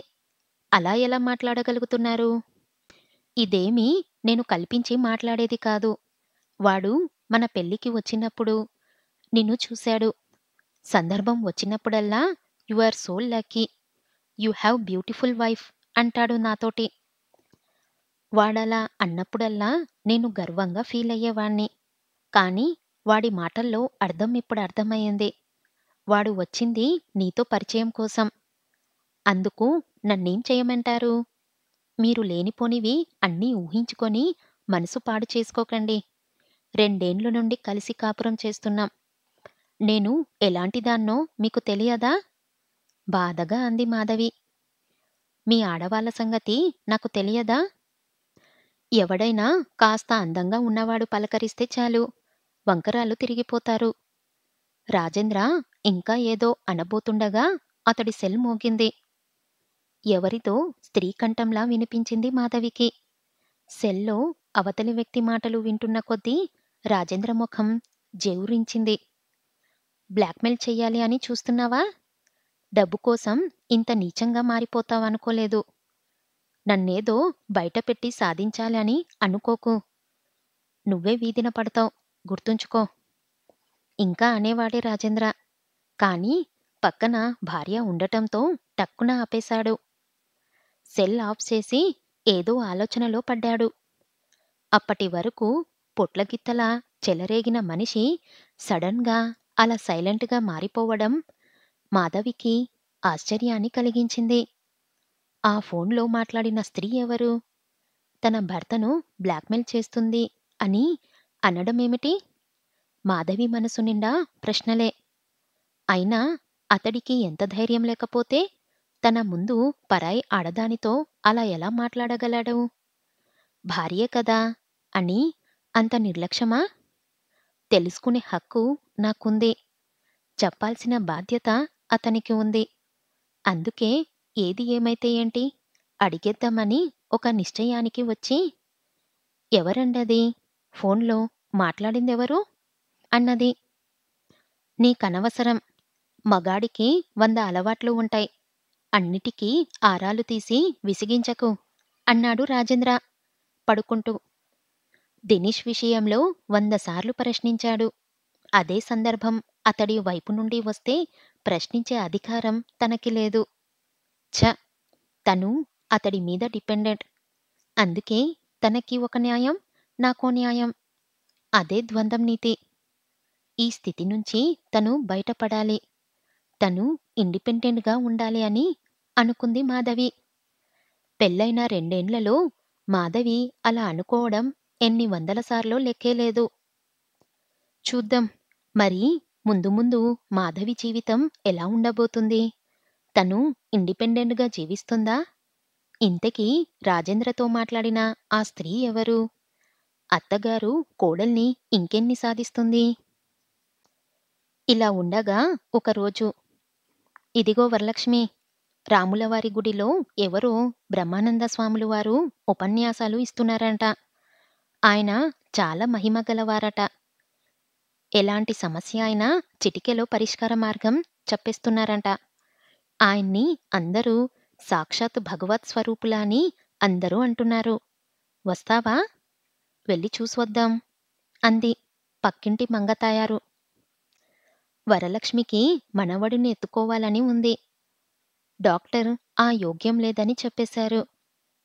అలా ఎలా మాట్లాడగలుగుతున్నారు? ఇదేమీ నేను కల్పించి మాట్లాడేది కాదు. వాడు మన పెళ్ళికి వచ్చినప్పుడు నిన్ను చూశాడు. సందర్భం వచ్చినప్పుడల్లా you are so lucky, you have beautiful wife అంటాడు నాతోటి. వాడలా అన్నప్పుడల్లా నేను గర్వంగా ఫీలయ్యేవాణ్ణి. కాని వాడి మాటల్లో అర్థం ఇప్పుడు అర్థమయ్యింది. వాడు వచ్చింది నీతో పరిచయం కోసం. అందుకు నన్నేం చేయమంటారు? మీరు లేనిపోనివి అన్నీ ఊహించుకొని మనసు పాడు చేసుకోకండి. 2 ఏండ్ల నుండి కలిసి కాపురం చేస్తున్నాం. నేను ఎలాంటిదాన్నో మీకు తెలియదా? బాధగా అంది మాధవి. మీ ఆడవాళ్ళ సంగతి నాకు తెలియదా? ఎవడైనా కాస్త అందంగా ఉన్నవాడు పలకరిస్తే చాలు వంకరాలు తిరిగిపోతారు. రాజేంద్ర ఇంకా ఏదో అనబోతుండగా అతడి సెల్ మోగింది. ఎవరితో స్త్రీ కంఠంలా వినిపించింది మాధవికి. సెల్లో అవతలి వ్యక్తి మాటలు వింటున్న కొద్దీ రాజేంద్ర ముఖం జేవురించింది. బ్లాక్‌మెయిల్ చెయ్యాలి అని చూస్తున్నావా? డబ్బు కోసం ఇంత నీచంగా మారిపోతావనుకోలేదు. నన్నేదో బయటపెట్టి సాధించాలి అని అనుకోకు. నువ్వే వీధిన పడతావ్. గుర్తుంచుకో. ఇంకా అనేవాడే రాజేంద్ర. కానీ పక్కన భార్య ఉండటంతో టక్కున ఆపేశాడు. సెల్ ఆఫ్ చేసి ఏదో ఆలోచనలో పడ్డాడు. అప్పటి వరకు పొట్లగిత్తలా చెలరేగిన మనిషి సడన్‌గా అలా సైలెంట్‌గా మారిపోవడం మాధవికి ఆశ్చర్యాన్ని కలిగించింది. ఆ ఫోన్‌లో మాట్లాడిన స్త్రీ ఎవరు? తన భర్తను బ్లాక్‌మెయిల్ చేస్తుంది అని అనడమేమిటి? మాధవి మనసు నిండా ప్రశ్నలే. అయినా అతడికి ఎంత ధైర్యం లేకపోతే తన ముందు పరాయి ఆడదానితో అలా ఎలా మాట్లాడగలడు? భార్యే కదా అని అంత నిర్లక్ష్యమా? తెలుసుకునే హక్కు నాకుంది. చెప్పాల్సిన బాధ్యత అతనికి ఉంది. అందుకే ఏది ఏమైతే ఏంటి అడిగేద్దామని ఒక నిశ్చయానికి వచ్చి, ఎవరండది? ఫోన్లో మాట్లాడిందెవరు? అన్నది. నీకనవసరం. మగాడికి 100 అలవాట్లు ఉంటాయి. అన్నిటికీ ఆరాలు తీసి విసిగించకు అన్నాడు రాజేంద్ర పడుకుంటూ. దినేష్ విషయంలో 100 సార్లు ప్రశ్నించాడు. అదే సందర్భం అతడి వైపు నుండి వస్తే ప్రశ్నించే అధికారం తనకి లేదు. ఛ! తను అతడి మీద డిపెండెంట్. అందుకే తనకి ఒక న్యాయం, నాకో న్యాయం. అదే ద్వంద్వం నీతి. ఈ స్థితి నుంచి తను బయటపడాలి. తను ఇండిపెండెంట్‌గా ఉండాలి అని అనుకుంది మాధవి. పెళ్ళైన 2 ఏండ్లలో మాధవి అలా అనుకోవడం ఎన్ని వందల సార్లో లెక్కేలేదు. చూద్దాం మరి ముందు ముందు మాధవి జీవితం ఎలా ఉండబోతుంది? తను ఇండిపెండెంట్‌గా జీవిస్తుందా? ఇంతకీ రాజేంద్రతో మాట్లాడిన ఆ స్త్రీ ఎవరు? అత్తగారు కోడల్ని ఇంకెన్ని సాధిస్తుంది? ఇలా ఉండగా ఒకరోజు, ఇదిగో వరలక్ష్మి, రాములవారి గుడిలో ఎవరో బ్రహ్మానంద స్వాములు వారు ఉపన్యాసాలు ఇస్తున్నారంట. ఆయన చాలా మహిమ గలవారట. ఎలాంటి సమస్య అయినా చిటికెలో పరిష్కార మార్గం చెప్పేస్తున్నారంట. ఆయన్ని అందరూ సాక్షాత్ భగవత్ స్వరూపులా అని అందరూ అంటున్నారు. వస్తావా? వెళ్ళి చూసొద్దాం అంది పక్కింటి మంగతాయారు. వరలక్ష్మికి మనవడిని ఎత్తుకోవాలని ఉంది. డాక్టర్ ఆ యోగ్యం లేదని చెప్పేశారు.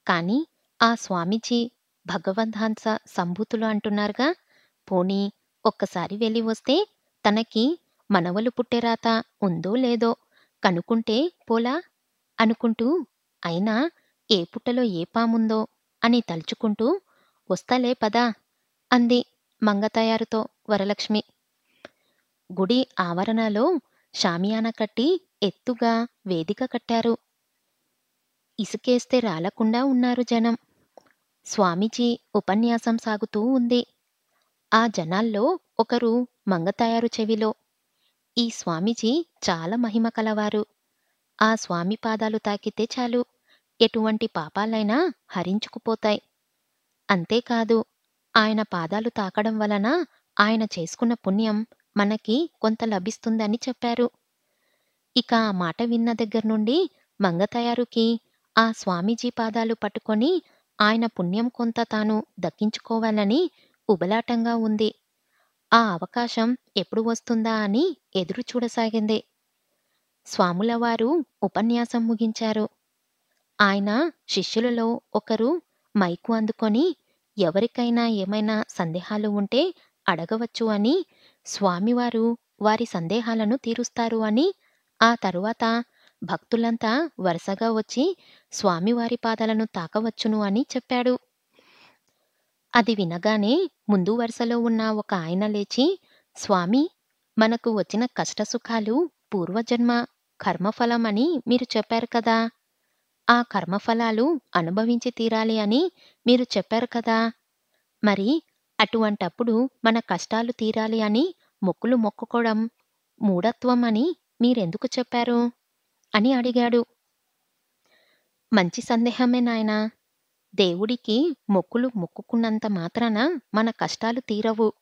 కానీ ఆ స్వామీజీ భగవద్హంస సంభూతులు అంటున్నారుగా. పోనీ ఒక్కసారి వెళ్ళి వస్తే తనకి మనవలు పుట్టే రాత ఉందో లేదో కనుక్కుంటే పోలా అనుకుంటూ, అయినా ఏ పుట్టలో ఏ పాముందో అని తలుచుకుంటూ, వస్తాలే పద అంది మంగతయారుతో వరలక్ష్మి. గుడి ఆవరణలో షామియానా కట్టి ఎత్తుగా వేదిక కట్టారు. ఇసుకేస్తే రాలకుండా ఉన్నారు జనం. స్వామీజీ ఉపన్యాసం సాగుతూ ఉంది. ఆ జనాల్లో ఒకరు మంగతాయారు చెవిలో, ఈ స్వామీజీ చాలా మహిమ కలవారు. ఆ స్వామి పాదాలు తాకితే చాలు ఎటువంటి పాపాలైనా హరించుకుపోతాయి. అంతేకాదు, ఆయన పాదాలు తాకడం వలన ఆయన చేసుకున్న పుణ్యం మనకి కొంత లభిస్తుందని చెప్పారు. ఇక ఆ మాట విన్న దగ్గర్నుండి మంగతయారుకి ఆ స్వామీజీ పాదాలు పట్టుకొని ఆయన పుణ్యం కొంత తాను దక్కించుకోవాలని ఉబలాటంగా ఉంది. ఆ అవకాశం ఎప్పుడు వస్తుందా అని ఎదురు చూడసాగింది. స్వాములవారు ఉపన్యాసం ముగించారు. ఆయన శిష్యులలో ఒకరు మైకు అందుకొని ఎవరికైనా ఏమైనా సందేహాలు ఉంటే అడగవచ్చు అని, స్వామివారు వారి సందేహాలను తీరుస్తారు అని, ఆ తరువాత భక్తులంతా వరుసగా వచ్చి స్వామివారి పాదాలను తాకవచ్చును అని చెప్పాడు. అది వినగానే ముందు వరుసలో ఉన్న ఒక ఆయన లేచి, స్వామీ, మనకు వచ్చిన కష్టసుఖాలు పూర్వజన్మ కర్మఫలం అని మీరు చెప్పారు కదా. ఆ కర్మఫలాలు అనుభవించి తీరాలి అని మీరు చెప్పారు కదా. మరి అటువంటప్పుడు మన కష్టాలు తీరాలి అని మొక్కులు మొక్కుకోవడం మూఢత్వం అని మీరెందుకు చెప్పారు? అని అడిగాడు. మంచి సందేహమే నాయనా. దేవుడికి మొక్కులు మొక్కుకున్నంత మాత్రాన మన కష్టాలు తీరవు.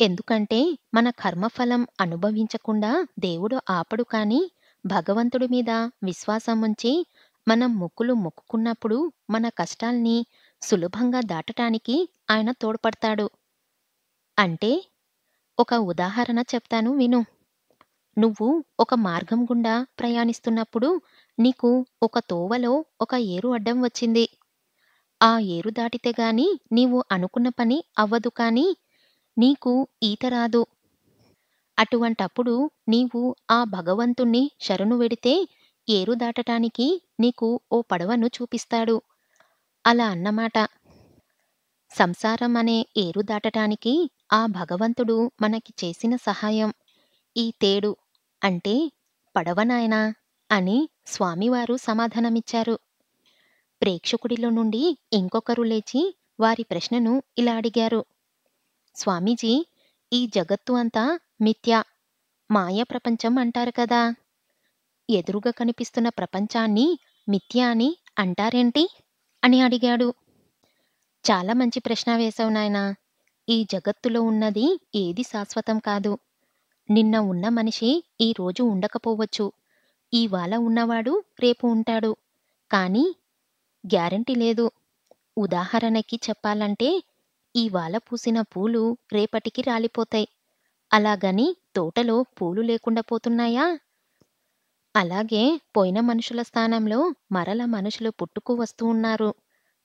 ఎందుకంటే మన కర్మఫలం అనుభవించకుండా దేవుడు ఆపడు కానీ, భగవంతుడి మీద విశ్వాసం ఉంచి మనం మొక్కులు మొక్కుకున్నప్పుడు మన కష్టాల్ని సులభంగా దాటటానికి ఆయన తోడ్పడతాడు. అంటే ఒక ఉదాహరణ చెప్తాను విను. నువ్వు ఒక మార్గం గుండా ప్రయాణిస్తున్నప్పుడు నీకు ఒక తోవలో ఒక ఏరు అడ్డం వచ్చింది. ఆ ఏరు దాటితే గాని నీవు అనుకున్న పని అవ్వదు కానీ నీకు ఈత రాదు. అటువంటప్పుడు నీవు ఆ భగవంతుణ్ణి శరణు వెడితే ఏరు దాటటానికి నీకు ఓ పడవను చూపిస్తాడు. అలా అన్నమాట. సంసారం అనే ఏరు దాటటానికి ఆ భగవంతుడు మనకి చేసిన సహాయం ఈ తేడు అంటే పడవ నాయనా అని స్వామివారు సమాధానమిచ్చారు. ప్రేక్షకుడిలో నుండి ఇంకొకరు లేచి వారి ప్రశ్నను ఇలా అడిగారు. స్వామీజీ, ఈ జగత్తు అంతా మిథ్య, మాయ ప్రపంచం అంటారు కదా. ఎదురుగా కనిపిస్తున్న ప్రపంచాన్ని మిథ్య అని అంటారేంటి? అని అడిగాడు. చాలా మంచి ప్రశ్న వేశావు నాయనా. ఈ జగత్తులో ఉన్నది ఏది శాశ్వతం కాదు. నిన్న ఉన్న మనిషి ఈ రోజు ఉండకపోవచ్చు. ఇవాళ ఉన్నవాడు రేపు ఉంటాడు. కానీ గ్యారంటీ లేదు. ఉదాహరణకి చెప్పాలంటే ఇవాళ పూసిన పూలు రేపటికి రాలిపోతాయి. అలాగని తోటలో పూలు లేకుండా పోతున్నాయా? అలాగే పోయిన మనుషుల స్థానంలో మరల మనుషులు పుట్టుకు వస్తూ ఉన్నారు.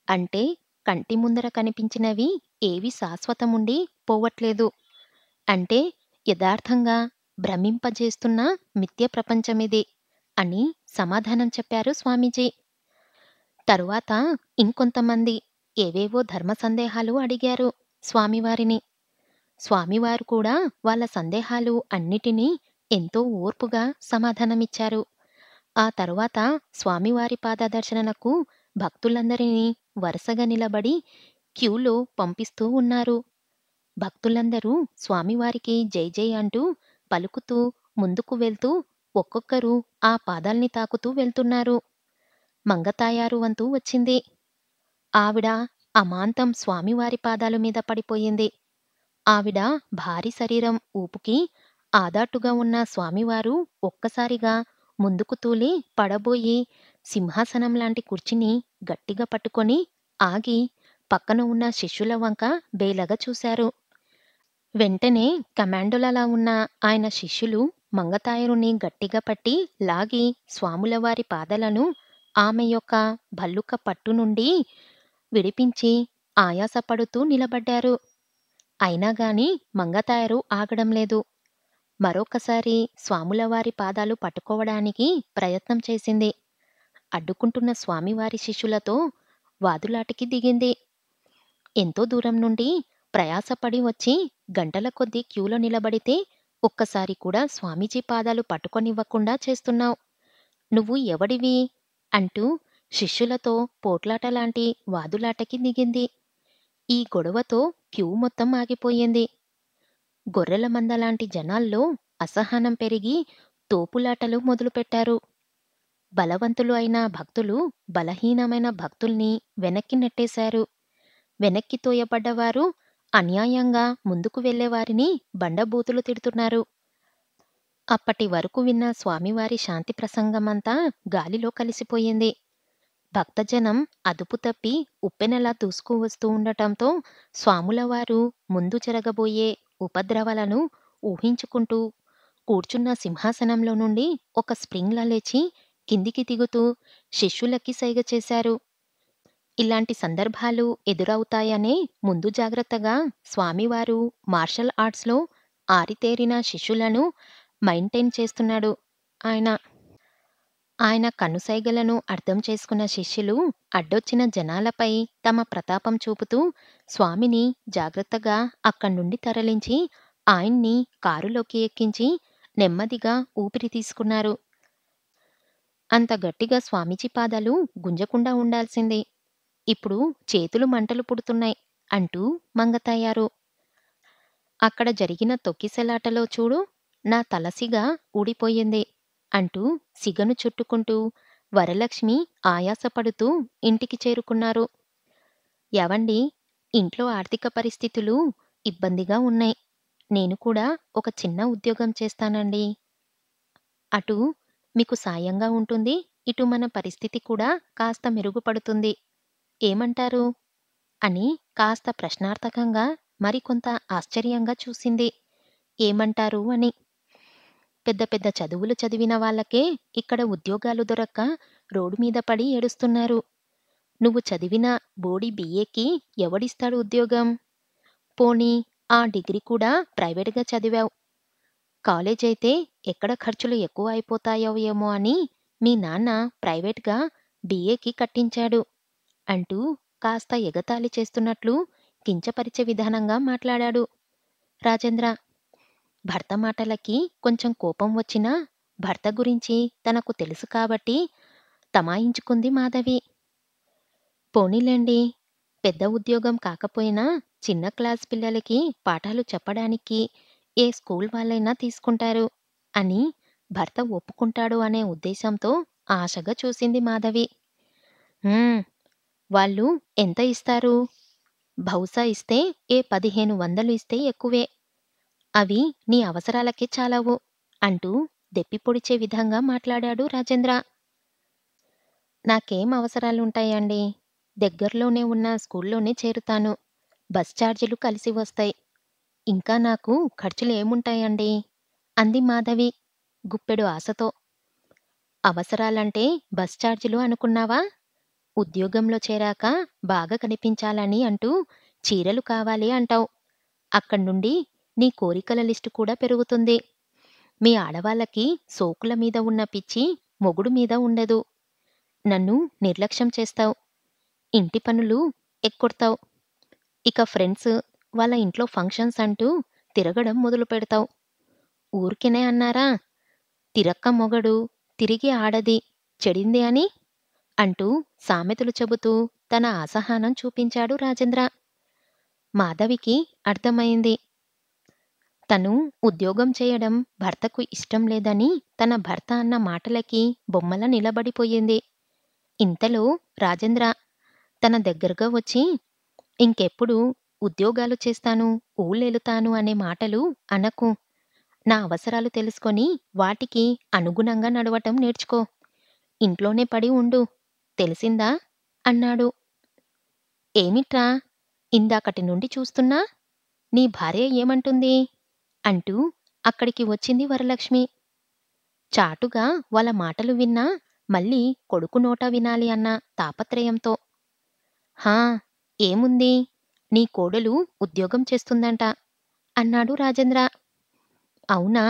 అంటే కంటి ముందర కనిపించినవి ఏవి శాశ్వతముండి పోవట్లేదు. అంటే యథార్థంగా భ్రమింపజేస్తున్న మిథ్య ప్రపంచమిది అని సమాధానం చెప్పారు స్వామీజీ. తరువాత ఇంకొంతమంది ఏవేవో ధర్మ సందేహాలు అడిగారు స్వామివారిని. స్వామివారు కూడా వాళ్ళ సందేహాలు అన్నిటినీ ఎంతో ఓర్పుగా సమాధానమిచ్చారు. ఆ తరువాత స్వామివారి పాదదర్శనలకు భక్తులందరినీ వరుసగా నిలబడి క్యూలో పంపిస్తూ ఉన్నారు. భక్తులందరూ స్వామివారికి జై జై అంటూ పలుకుతూ ముందుకు వెళ్తూ ఒక్కొక్కరు ఆ పాదాల్ని తాకుతూ వెళ్తున్నారు. మంగతాయారు వంతు వచ్చింది. ఆవిడ అమాంతం స్వామివారి పాదాల మీద పడిపోయింది. ఆవిడ భారీ శరీరం ఊపుకి ఆదాటుగా ఉన్న స్వామివారు ఒక్కసారిగా ముందుకు తూలి పడబోయి సింహాసనం లాంటి కుర్చీని గట్టిగా పట్టుకొని ఆగి పక్కన ఉన్న శిష్యుల వంక బేలగా చూశారు. వెంటనే కమాండోలలా ఉన్న ఆయన శిష్యులు మంగతాయరుని గట్టిగా పట్టి లాగి స్వాములవారి పాదాలను ఆమె యొక్క భల్లుక పట్టు నుండి విడిపించి ఆయాసపడుతూ నిలబడ్డారు. అయినా గాని మంగతాయరు ఆగడం లేదు. మరొకసారి స్వాములవారి పాదాలు పట్టుకోవడానికి ప్రయత్నం చేసింది. అడ్డుకుంటున్న స్వామివారి శిష్యులతో వాదులాటికి దిగింది. ఎంతో దూరం నుండి ప్రయాసపడి వచ్చి గంటల కొద్దీ క్యూలో నిలబడితే ఒక్కసారి కూడా స్వామీజీ పాదాలు పట్టుకొనివ్వకుండా చేస్తున్నావు. నువ్వు ఎవడివి? అంటూ శిష్యులతో పోట్లాటలాంటి వాదులాటకి దిగింది. ఈ గొడవతో క్యూ మొత్తం ఆగిపోయింది. గొర్రెల మందలాంటి జనాల్లో అసహనం పెరిగి తోపులాటలు మొదలుపెట్టారు. బలవంతులు అయిన భక్తులు బలహీనమైన భక్తుల్ని వెనక్కి నెట్టేశారు. వెనక్కి తోయబడ్డవారు అన్యాయంగా ముందుకు వెళ్లేవారిని బండబూతులు తిడుతున్నారు. అప్పటి వరకు విన్న స్వామివారి శాంతి ప్రసంగమంతా గాలిలో కలిసిపోయింది. భక్తజనం అదుపు తప్పి ఉప్పెనలా దూసుకువస్తూ ఉండటంతో స్వాములవారు ముందు జరగబోయే ఉపద్రవాలను ఊహించుకుంటూ కూర్చున్న సింహాసనంలో నుండి ఒక స్ప్రింగ్లా లేచి కిందికి దిగుతూ శిష్యులకి సైగ చేశారు. ఇలాంటి సందర్భాలు ఎదురవుతాయనే ముందు జాగ్రత్తగా స్వామివారు మార్షల్ ఆర్ట్స్లో ఆరితేరిన శిష్యులను మెయింటైన్ చేస్తున్నాడు ఆయన. ఆయన కనుసైగలను అర్థం చేసుకున్న శిష్యులు అడ్డొచ్చిన జనాలపై తమ ప్రతాపం చూపుతూ స్వామిని జాగ్రత్తగా అక్కడ్నుండి తరలించి ఆయన్ని కారులోకి ఎక్కించి నెమ్మదిగా ఊపిరి తీసుకున్నారు. అంత గట్టిగా స్వామీజీ పాదాలు గుంజకుండా ఉండాల్సింది. ఇప్పుడు చేతులు మంటలు పుడుతున్నాయి అంటూ మంగతాయారు. అక్కడ జరిగిన తొక్కిసలాటలో చూడు, నా తలసిగా ఊడిపోయింది అంటూ సిగను చుట్టుకుంటూ వరలక్ష్మి ఆయాసపడుతూ ఇంటికి చేరుకున్నారు. "ఏవండీ, ఇంట్లో ఆర్థిక పరిస్థితులు ఇబ్బందిగా ఉన్నాయి. నేను కూడా ఒక చిన్న ఉద్యోగం చేస్తానండి. అటు మీకు సాయంగా ఉంటుంది. ఇటు మన పరిస్థితి కూడా కాస్త మెరుగుపడుతుంది. ఏమంటారు?" అని కాస్త ప్రశ్నార్థకంగా మరికొంత ఆశ్చర్యంగా చూసింది. ఏమంటారు అని. పెద్ద పెద్ద చదువులు చదివిన వాళ్ళకే ఇక్కడ ఉద్యోగాలు దొరక్క రోడ్డు మీద పడి ఏడుస్తున్నారు. నువ్వు చదివిన బోడి బిఏకి ఎవడిస్తాడు ఉద్యోగం? పోనీ ఆ డిగ్రీ కూడా ప్రైవేట్‌గా చదివావు. కాలేజైతే ఎక్కడ ఖర్చులు ఎక్కువ అయిపోతాయో ఏమో అని మీ నాన్న ప్రైవేట్‌గా బిఏకి కట్టించాడు అంటూ కాస్త ఎగతాళి చేస్తున్నట్లు కించపరిచే విధానంగా మాట్లాడాడు రాజేంద్ర. భర్త మాటలకి కొంచెం కోపం వచ్చినా భర్త గురించి తనకు తెలుసు కాబట్టి తమాయించుకుంది మాధవి. పోనీలెండి, పెద్ద ఉద్యోగం కాకపోయినా చిన్న క్లాస్ పిల్లలకి పాఠాలు చెప్పడానికి ఏ స్కూల్ వాళ్ళైనా తీసుకుంటారు అని భర్త ఒప్పుకుంటాడు అనే ఉద్దేశంతో ఆశగా చూసింది మాధవి. "హ్మ్, వాళ్ళు ఎంత ఇస్తారు? బహుశా ఇస్తే ఏ 1500 ఇస్తే ఎక్కువే. అవి నీ అవసరాలకి చాలవు" అంటూ దెప్పి పొడిచే విధంగా మాట్లాడాడు రాజేంద్ర. "నాకేం అవసరాలుంటాయండి? దగ్గరలోనే ఉన్న స్కూల్లోనే చేరుతాను. బస్ ఛార్జీలు కలిసి వస్తాయి. ఇంకా నాకు ఖర్చులు ఏముంటాయండి?" అంది మాధవి గుప్పెడు ఆశతో. "అవసరాలంటే బస్ ఛార్జీలు అనుకున్నావా? ఉద్యోగంలో చేరాక బాగా కనిపించాలని అంటూ చీరలు కావాలి అంటావు. అక్కడ్నుండి నీ కోరికల లిస్టు కూడా పెరుగుతుంది. మీ ఆడవాళ్ళకి సోకుల మీద ఉన్న పిచ్చి మొగుడు మీద ఉండదు. నన్ను నిర్లక్ష్యం చేస్తావు. ఇంటి పనులు ఎగ్గొడతావు. ఇక ఫ్రెండ్స్, వాళ్ళ ఇంట్లో ఫంక్షన్స్ అంటూ తిరగడం మొదలుపెడతావు. ఊరికినే అన్నారా, తిరక్క మొగడు తిరిగి ఆడది చెడింది అని" అంటూ సామెతలు చెబుతూ తన అసహనం చూపించాడు రాజేంద్ర. మాధవికి అర్థమైంది. తను ఉద్యోగం చేయడం భర్తకు ఇష్టం లేదని తన భర్త అన్న మాటలకి బొమ్మలా నిలబడిపోయింది. ఇంతలో రాజేంద్ర తన దగ్గరగా వచ్చి, "ఇంకెప్పుడు ఉద్యోగాలు చేస్తాను, ఊళ్ళెళుతాను అనే మాటలు అనకు. నా అవసరాలు తెలుసుకొని వాటికి అనుగుణంగా నడవటం నేర్చుకో. ఇంట్లోనే పడి ఉండు. తెలిసిందా?" అన్నాడు. "ఏమిట్రా, ఇందాకటి నుండి చూస్తున్నా? నీ భార్య ఏమంటుంది?" అంటూ అక్కడికి వచ్చింది వరలక్ష్మి. చాటుగా వాళ్ళ మాటలు విన్నా మళ్ళీ కొడుకు నోట వినాలి అన్న తాపత్రయంతో. "హా, ఏముంది? నీ కోడలు ఉద్యోగం చేస్తుందంట" అన్నాడు రాజేంద్ర. "అవునా?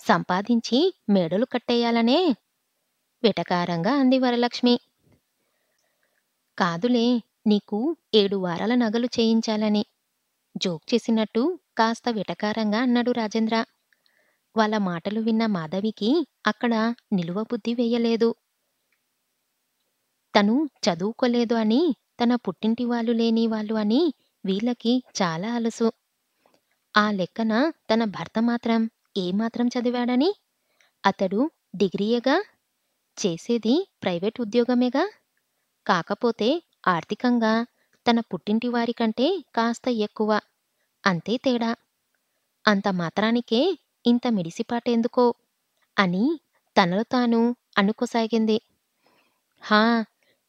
సంపాదించి మేడలు కట్టేయాలనే?" వెటకారంగా అంది వరలక్ష్మి. "కాదులే, నీకు 7 వారాల నగలు చేయించాలని" జోక్ చేసినట్టు కాస్త వెటకారంగా అన్నాడు రాజేంద్ర. వాళ్ళ మాటలు విన్న మాధవికి అక్కడ నిలువబుద్ధి వెయ్యలేదు. తను చదువుకోలేదు అని, తన పుట్టింటి వాళ్ళు లేని వాళ్ళు అని వీళ్ళకి చాలా అలుసు. ఆ లెక్కన తన భర్త మాత్రం ఏమాత్రం చదివాడని? అతడు డిగ్రీయేగా, చేసేది ప్రైవేట్ ఉద్యోగమేగా. కాకపోతే ఆర్థికంగా తన పుట్టింటి వారికంటే కాస్త ఎక్కువ, అంతే తేడా. అంత మాత్రానికే ఇంత మిడిసిపాటెందుకో అని తనలో తాను అనుకోసాగింది. "హా,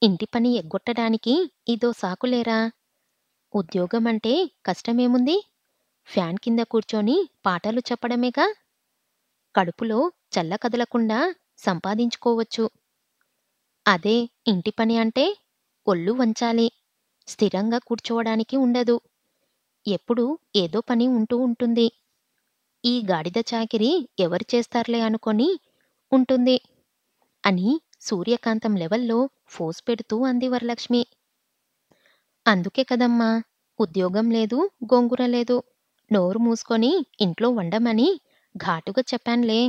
ఇంటి పని ఎగ్గొట్టడానికి ఇదో సాకులేరా. ఉద్యోగమంటే కష్టమేముంది? ఫ్యాన్ కింద కూర్చొని పాఠాలు చెప్పడమేగా. కడుపులో చల్ల కదలకుండా సంపాదించుకోవచ్చు. అదే ఇంటి పని అంటే ఒళ్ళు వంచాలి. స్థిరంగా కూర్చోవడానికి ఉండదు. ఎప్పుడూ ఏదో పని ఉంటూ ఉంటుంది. ఈ గాడిద చాకిరీ ఎవరు చేస్తారులే అనుకొని ఉంటుంది" అని సూర్యకాంతం లెవెల్లో ఫోర్స్ పెడుతూ అంది వరలక్ష్మి. "అందుకే కదమ్మా, ఉద్యోగం లేదు, గోంగూర లేదు. నోరు మూసుకొని ఇంట్లో వండమని ఘాటుగా చెప్పాన్లే"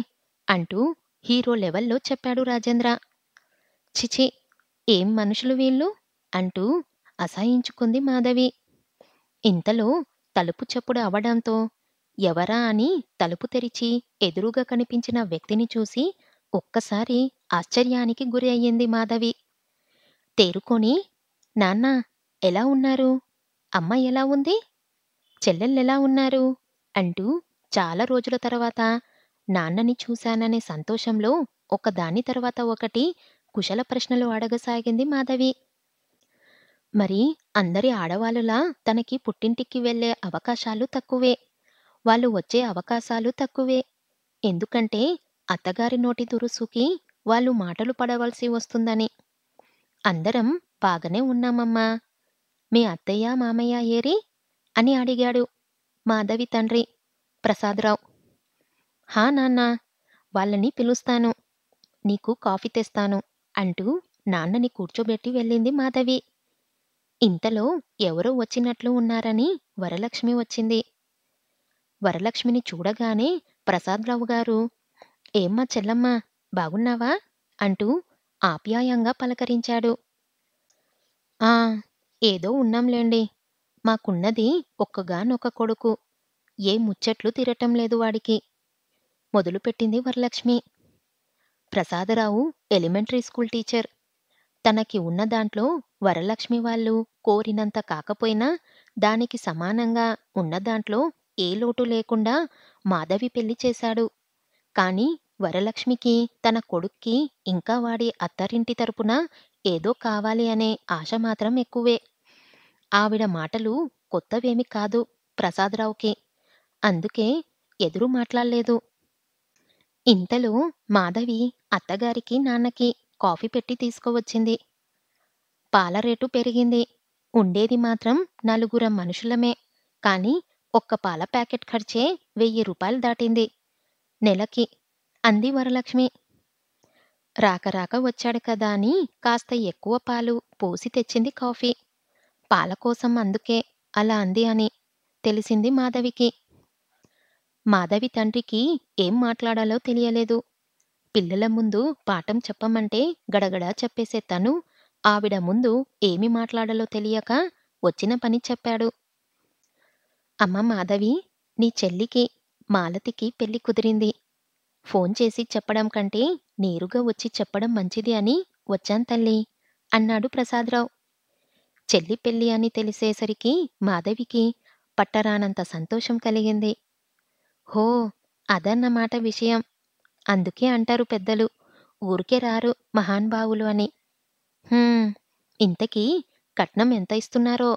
అంటూ హీరో లెవెల్లో చెప్పాడు రాజేంద్ర. "చిచి, ఏం మనుషులు వీళ్ళు" అంటూ అసహ్యించుకుంది మాధవి. ఇంతలో తలుపు చప్పుడు అవడంతో ఎవరా అని తలుపు తెరిచి ఎదురుగా కనిపించిన వ్యక్తిని చూసి ఒక్కసారి ఆశ్చర్యానికి గురి అయ్యింది మాధవి. తేరుకొని, నాన్నా ఎలా ఉన్నారు? అమ్మ ఎలా ఉంది? చెల్లెళ్ళెలా ఉన్నారు? అంటూ చాలా రోజుల తర్వాత నాన్నని చూశాననే సంతోషంలో ఒకదాని తర్వాత ఒకటి కుశల ప్రశ్నలు అడగసాగింది మాధవి. మరి అందరి ఆడవాళ్ళలా తనకి పుట్టింటికి వెళ్ళే అవకాశాలు తక్కువే. వాళ్ళు వచ్చే అవకాశాలు తక్కువే. ఎందుకంటే అత్తగారి నోటి దురుసుకి వాళ్ళు మాటలు పడవలసి వస్తుందని. అందరం బాగానే ఉన్నామమ్మా. మీ అత్తయ్య, మామయ్య ఏరి? అని అడిగాడు మాధవి తండ్రి ప్రసాదరావు. హా నాన్నా, వాళ్ళని పిలుస్తాను. నీకు కాఫీ తెస్తాను అంటూ నాన్నని కూర్చోబెట్టి వెళ్ళింది మాధవి. ఇంతలో ఎవరో వచ్చినట్లు ఉన్నారని వరలక్ష్మి వచ్చింది. వరలక్ష్మిని చూడగానే ప్రసాదరావు గారు, ఏమ్మా చెల్లమ్మా, బాగున్నావా? అంటూ ఆప్యాయంగా పలకరించాడు. ఆ, ఏదో ఉన్నాంలేండి. మాకున్నది ఒక్కగానొక్క కొడుకు. ఏ ముచ్చట్లు తీరటం లేదు వాడికి మొదలుపెట్టింది Varalakshmi. Prasadarao elementary school teacher. తనకి ఉన్న దాంట్లో వరలక్ష్మి వాళ్ళు కోరినంత కాకపోయినా దానికి సమానంగా ఉన్న దాంట్లో ఏ లోటు లేకుండా మాధవి పెళ్లి చేశాడు. కాని వరలక్ష్మికి తన కొడుక్కి ఇంకా వాడి అత్తారింటి తరపున ఏదో కావాలి అనే ఆశ మాత్రం ఎక్కువే. ఆవిడ మాటలు కొత్తవేమి కాదు ప్రసాదరావుకి. అందుకే ఎదురు మాట్లాడలేదు. ఇంతలో మాధవి అత్తగారికి నాన్నకి కాఫీ పెట్టి తీసుకువచ్చింది. పాల రేటు పెరిగింది. ఉండేది మాత్రం నలుగురం మనుషులమే. కాని ఒక్క పాల ప్యాకెట్ ఖర్చే 1000 రూపాయలు దాటింది నెలకి అంది వరలక్ష్మి. రాక రాక వచ్చాడు కదా అని కాస్త ఎక్కువ పాలు పోసి తెచ్చింది కాఫీ. పాల కోసం అందుకే అలా అంది అని తెలిసింది మాధవికి. మాధవి తండ్రికి ఏం మాట్లాడాలో తెలియలేదు. పిల్లల ముందు పాఠం చెప్పమంటే గడగడా చెప్పేసే తను ఆవిడ ముందు ఏమి మాట్లాడాలో తెలియక వచ్చిన పని చెప్పాడు. అమ్మ మాధవి, నీ చెల్లికి మాలతికి పెళ్లి కుదిరింది. ఫోన్ చేసి చెప్పడం కంటే నేరుగా వచ్చి చెప్పడం మంచిది అని వచ్చాను తల్లి అన్నాడు ప్రసాదరావు. చెల్లి పెళ్లి అని తెలిసేసరికి మాధవికి పట్టరానంత సంతోషం కలిగింది. హో, అదన్నమాట విషయం. అందుకే అంటారు పెద్దలు, ఊరికే రారు మహానుభావులు అని. ఇంతకీ కట్నం ఎంత ఇస్తున్నారో?